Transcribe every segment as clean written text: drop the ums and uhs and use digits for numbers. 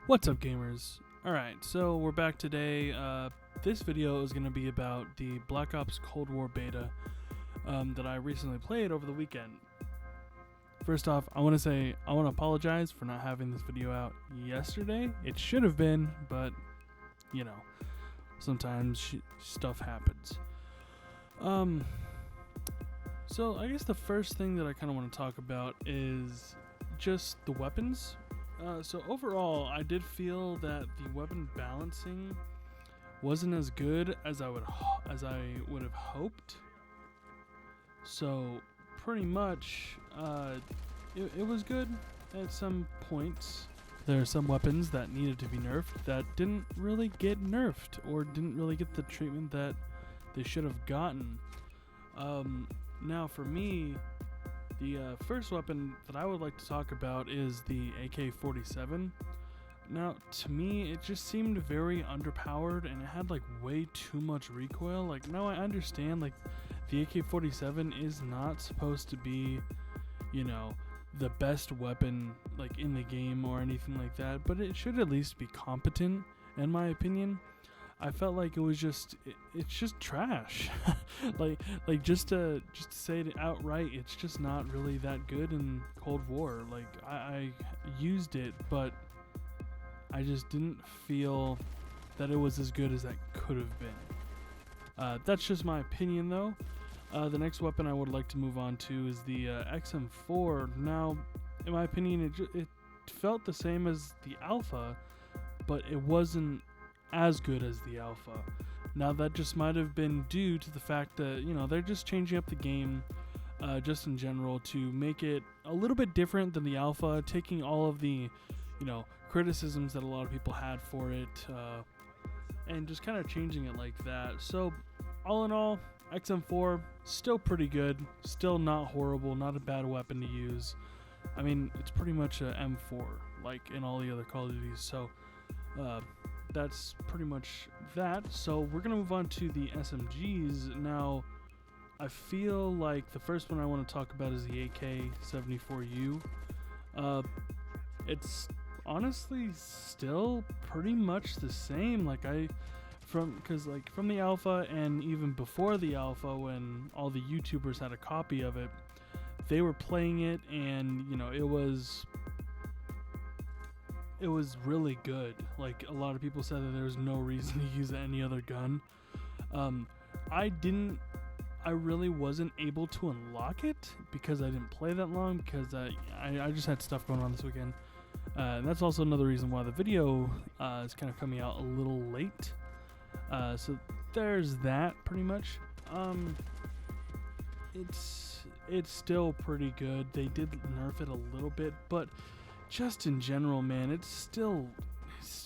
What's up, gamers? Alright, so we're back today. This video is going to be about the Black Ops Cold War beta that I recently played over the weekend. First off, I want to apologize for not having this video out yesterday. It should have been, but, you know, sometimes stuff happens. So I guess the first thing that I kind of want to talk about is just the weapons. So overall, I did feel that the weapon balancing wasn't as good as I would have hoped. So pretty much, it was good at some points. There are some weapons that needed to be nerfed that didn't really get nerfed or didn't really get the treatment that they should have gotten. Now for me, the first weapon that I would like to talk about is the AK-47. Now, to me, it just seemed very underpowered and it had like way too much recoil. Like, now I understand like the AK-47 is not supposed to be, you know, the best weapon like in the game or anything like that, but it should at least be competent in my opinion. I felt like it was it's just trash. like just to say it outright, it's just not really that good in Cold War. Like I used it, but I just didn't feel that it was as good as that could have been. That's just my opinion though. The next weapon I would like to move on to is the XM4. Now, in my opinion, it felt the same as the Alpha, but it wasn't as good as the Alpha. Now that just might have been due to the fact that, you know, they're just changing up the game just in general to make it a little bit different than the Alpha, taking all of the, you know, criticisms that a lot of people had for it and just kind of changing it like that. So all in all, XM4 still pretty good, still not horrible, not a bad weapon to use. I mean, it's pretty much a M4 like in all the other Call of Duties. So that's pretty much that. So we're gonna move on to the SMGs now. I feel like the first one I want to talk about is the AK-74U. It's honestly still pretty much the same. Like from the Alpha and even before the Alpha, when all the YouTubers had a copy of it, they were playing it, and you know, it was really good. Like, a lot of people said that there was no reason to use any other gun. I really wasn't able to unlock it because I didn't play that long, because I just had stuff going on this weekend. And that's also another reason why the video is kind of coming out a little late. So there's that pretty much. It's still pretty good. They did nerf it a little bit, but just in general, man, it's still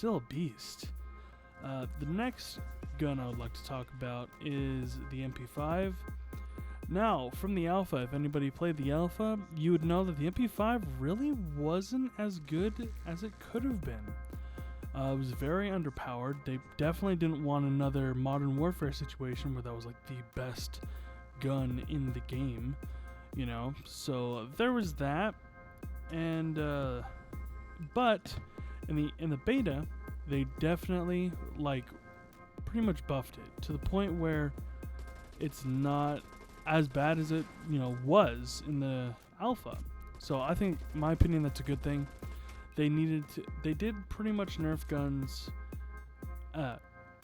a beast. The next gun I would like to talk about is the MP5. Now, from the Alpha, if anybody played the Alpha, you would know that the MP5 really wasn't as good as it could have been. It was very underpowered. They definitely didn't want another Modern Warfare situation where that was like the best gun in the game, you know. So there was that. And but in the beta, they definitely like pretty much buffed it to the point where it's not as bad as it, you know, was in the Alpha. So I think, in my opinion, that's a good thing. They did pretty much nerf guns,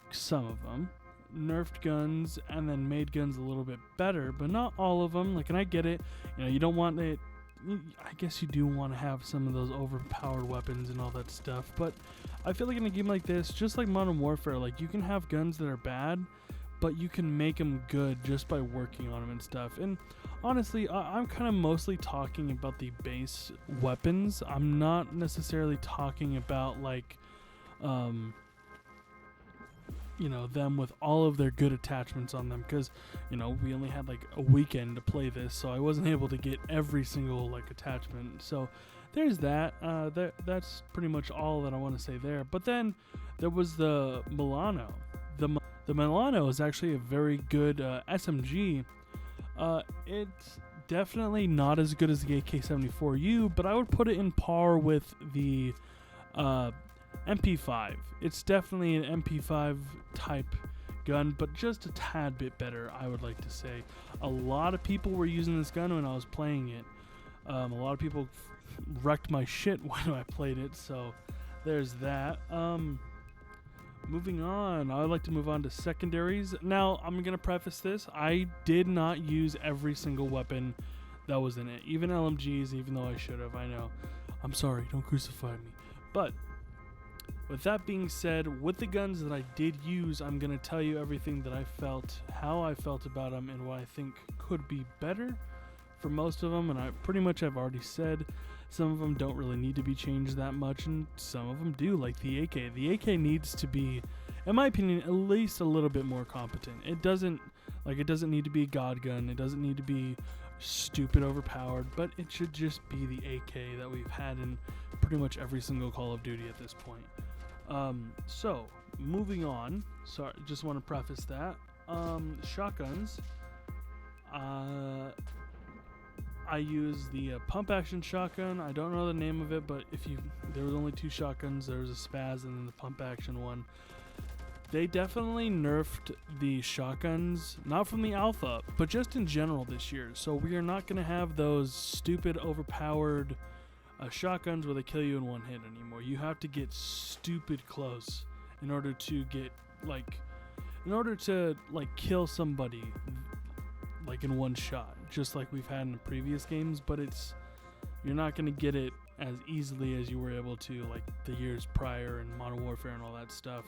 some of them nerfed guns and then made guns a little bit better, but not all of them. Like, and I get it, you know, you don't want it. I guess you do want to have some of those overpowered weapons and all that stuff, but I feel like in a game like this, just like Modern Warfare, like, you can have guns that are bad, but you can make them good just by working on them and stuff. And honestly, I'm kind of mostly talking about the base weapons. I'm not necessarily talking about like you know, them with all of their good attachments on them, because, you know, we only had like a weekend to play this, so I wasn't able to get every single like attachment. So there's that. That's pretty much all that I want to say there. But then there was the Milano. The Milano is actually a very good SMG. It's definitely not as good as the AK-74U, but I would put it in par with the MP5. It's definitely an MP5 type gun, but just a tad bit better, I would like to say. A lot of people were using this gun when I was playing it. A lot of people wrecked my shit when I played it, so there's that. Moving on, I would like to move on to secondaries. Now, I'm going to preface this. I did not use every single weapon that was in it, even LMGs, even though I should have, I know. I'm sorry, don't crucify me. But with that being said, with the guns that I did use, I'm going to tell you everything that I felt, how I felt about them, and what I think could be better for most of them. And I pretty much have already said some of them don't really need to be changed that much, and some of them do, like the AK. The AK needs to be, in my opinion, at least a little bit more competent. It doesn't need to be a god gun. It doesn't need to be stupid overpowered, but it should just be the AK that we've had in pretty much every single Call of Duty at this point. So moving on, sorry, just want to preface that. Shotguns. I use the pump action shotgun. I don't know the name of it, but there was only 2 shotguns. There was a spaz and then the pump action one. They definitely nerfed the shotguns, not from the alpha, but just in general this year. So we are not going to have those stupid overpowered shotguns where they kill you in one hit anymore. You have to get stupid close in order to kill somebody like in one shot, just like we've had in the previous games. But you're not going to get it as easily as you were able to like the years prior in Modern Warfare and all that stuff.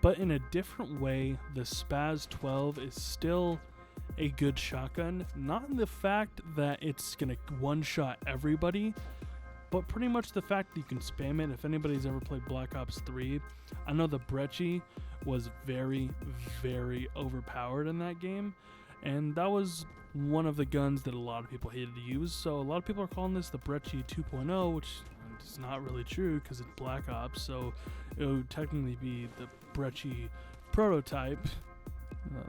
But in a different way, the Spaz 12 is still a good shotgun. Not in the fact that it's going to one-shot everybody, but pretty much the fact that you can spam it. If anybody's ever played Black Ops 3, I know the Brecci was very, very overpowered in that game. And that was one of the guns that a lot of people hated to use. So a lot of people are calling this the Brecci 2.0, which is not really true because it's Black Ops. So it would technically be the Brecci prototype.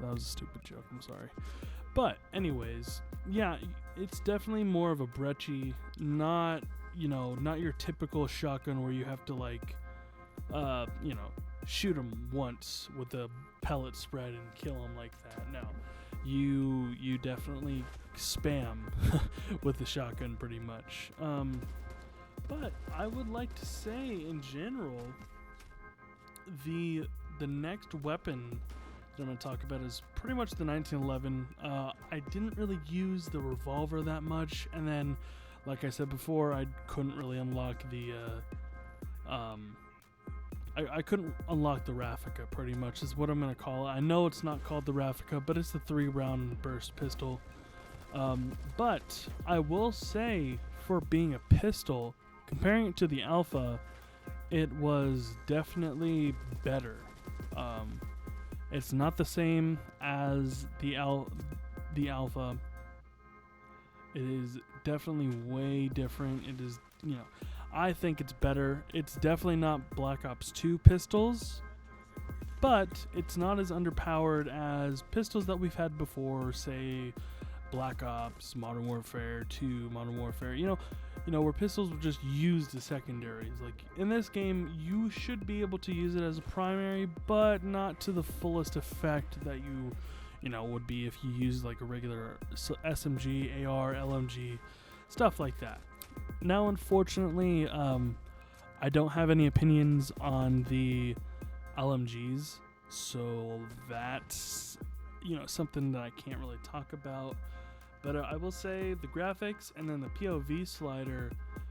That was a stupid joke, I'm sorry. But anyways, yeah, it's definitely more of a Brecci, not your typical shotgun where you have to shoot them once with a pellet spread and kill them like that. No, you definitely spam with the shotgun pretty much. But I would like to say in general, the next weapon that I'm going to talk about is pretty much the 1911. I didn't really use the revolver that much, and then, like I said before, I couldn't really unlock the I couldn't unlock the Raffica, pretty much is what I'm going to call it. I know it's not called the Raffica, but it's the 3-round burst pistol. But I will say, for being a pistol, comparing it to the Alpha, it was definitely better. It's not the same as the Alpha. It is definitely way different. It is, I think it's better. It's definitely not Black Ops 2 pistols, but it's not as underpowered as pistols that we've had before, say Black Ops, Modern Warfare 2, Modern Warfare, where pistols were just used as secondaries. Like in this game, you should be able to use it as a primary, but not to the fullest effect that you would be if you used like a regular SMG, AR, LMG, stuff like that. Now, unfortunately, I don't have any opinions on the LMGs, so that's something that I can't really talk about. But I will say the graphics and then the POV slider,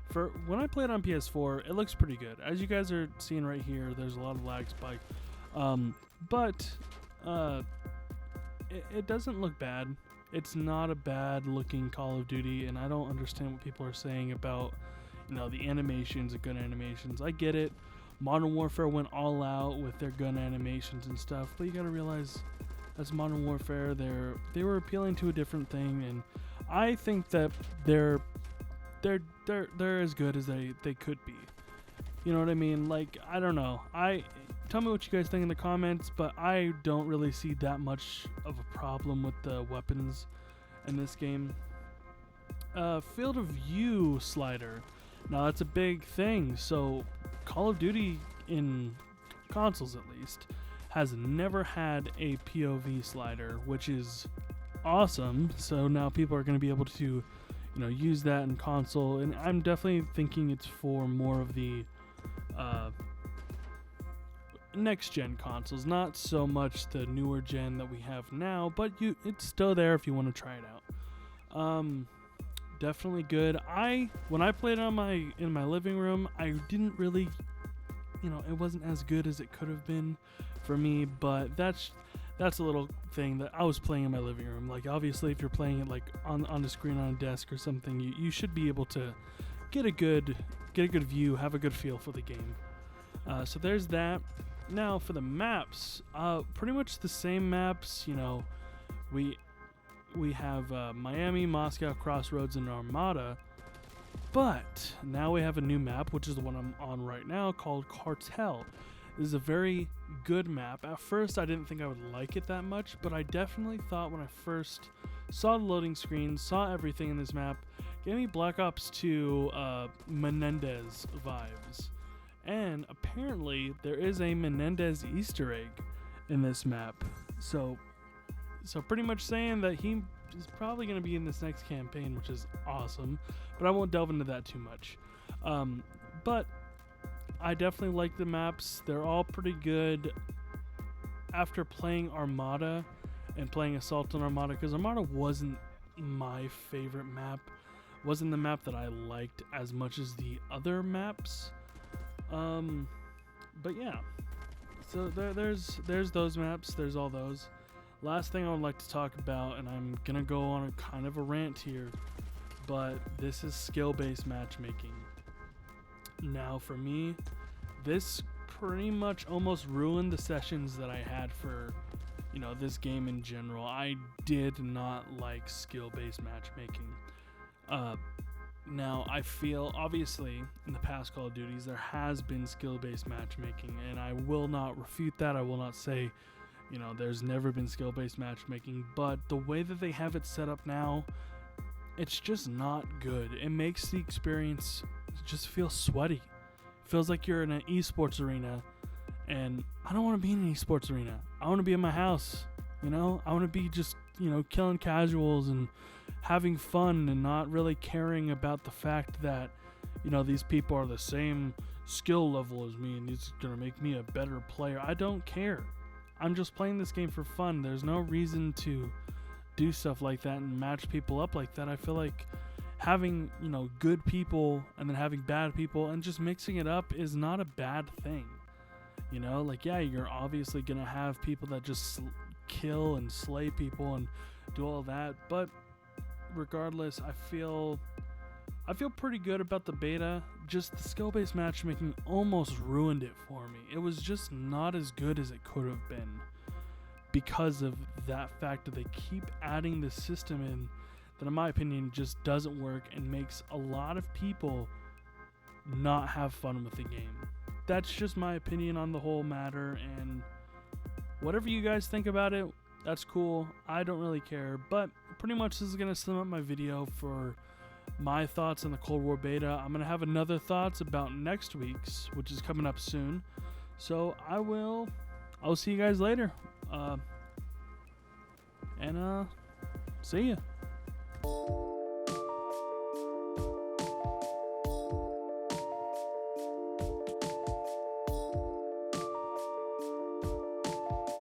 for when I played on PS4, it looks pretty good. As you guys are seeing right here, there's a lot of lag spike, but it doesn't look bad. It's not a bad looking Call of Duty, and I don't understand what people are saying about the animations, the gun animations. I get it. Modern Warfare went all out with their gun animations and stuff, but you gotta realize, as Modern Warfare, they were appealing to a different thing, and I think that they're as good as they could be. You know what I mean? Like, I don't know. Tell me what you guys think in the comments, but I don't really see that much of a problem with the weapons in this game. Field of view slider. Now that's a big thing. So Call of Duty, in consoles at least, has never had a POV slider, which is awesome. So now people are going to be able to, use that in console, and I'm definitely thinking it's for more of the next gen consoles, not so much the newer gen that we have now, but it's still there if you want to try it out. Definitely good. When I played it in my living room, I didn't really, it wasn't as good as it could have been for me, but that's a little thing that I was playing in my living room. Like, obviously, if you're playing it like on the screen on a desk or something, you should be able to get a good view, have a good feel for the game. So there's that. Now for the maps, pretty much the same maps. We have Miami, Moscow, Crossroads, and Armada. But now we have a new map, which is the one I'm on right now, called Cartel. This is a very good map. At first, I didn't think I would like it that much, but I definitely thought when I first saw the loading screen, saw everything in this map, gave me Black Ops 2 Menendez vibes. And apparently, there is a Menendez Easter egg in this map. So pretty much saying that he is probably going to be in this next campaign, which is awesome. But I won't delve into that too much. But I definitely like the maps. They're all pretty good. After playing Armada and playing Assault on Armada, because Armada wasn't my favorite map, wasn't the map that I liked as much as the other maps. But yeah, so there's those maps. There's all those. Last thing I would like to talk about, and I'm gonna go on a kind of a rant here, but this is skill-based matchmaking. Now, for me, this pretty much almost ruined the sessions that I had for, this game in general. I did not like skill-based matchmaking. Now, I feel, obviously, in the past Call of Duties, there has been skill-based matchmaking, and I will not refute that. I will not say, there's never been skill-based matchmaking, but the way that they have it set up now, it's just not good. It makes the experience just feel sweaty. It feels like you're in an esports arena, and I don't want to be in an esports arena. I want to be in my house, I want to be just, killing casuals and having fun and not really caring about the fact that, these people are the same skill level as me and it's going to make me a better player. I don't care. I'm just playing this game for fun. There's no reason to do stuff like that and match people up like that. I feel like having, good people and then having bad people and just mixing it up is not a bad thing. Yeah, you're obviously going to have people that just kill and slay people and do all that, but regardless, I feel pretty good about the beta. Just the skill-based matchmaking almost ruined it for me. It was just not as good as it could have been because of that fact that they keep adding this system in that, in my opinion, just doesn't work and makes a lot of people not have fun with the game. That's just my opinion on the whole matter, and whatever you guys think about it, that's cool. I don't really care, but pretty much this is going to sum up my video for my thoughts on the Cold War beta. I'm going to have another thoughts about next week's, which is coming up soon. So I'll see you guys later. And see ya.